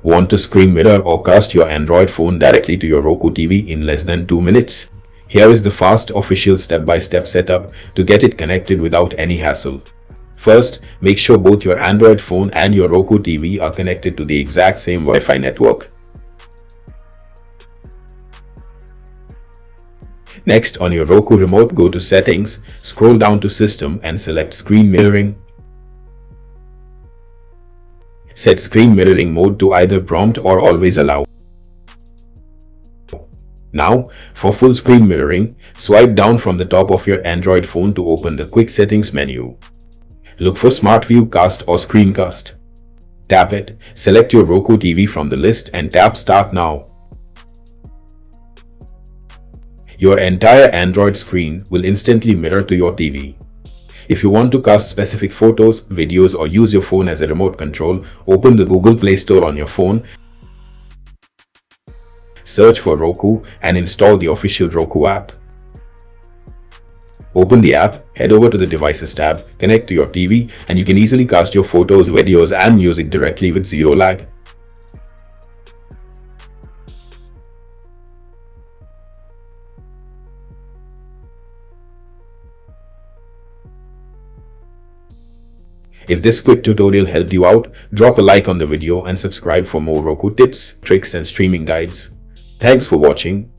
Want to screen mirror or cast your Android phone directly to your Roku TV in less than 2 minutes? Here is the fast official step-by-step setup to get it connected without any hassle. First, make sure both your Android phone and your Roku TV are connected to the exact same Wi-Fi network. Next, on your Roku remote, go to Settings, scroll down to System and select Screen Mirroring. Set screen mirroring mode to either prompt or always allow. Now, for full screen mirroring, swipe down from the top of your Android phone to open the Quick Settings menu. Look for Smart View Cast or Screencast. Tap it, select your Roku TV from the list and tap Start Now. Your entire Android screen will instantly mirror to your TV. If you want to cast specific photos, videos, or use your phone as a remote control, open the Google Play Store on your phone, search for Roku, and install the official Roku app. Open the app, head over to the Devices tab, connect to your TV, and you can easily cast your photos, videos, and music directly with zero lag. If this quick tutorial helped you out, drop a like on the video and subscribe for more Roku tips, tricks, and streaming guides. Thanks for watching.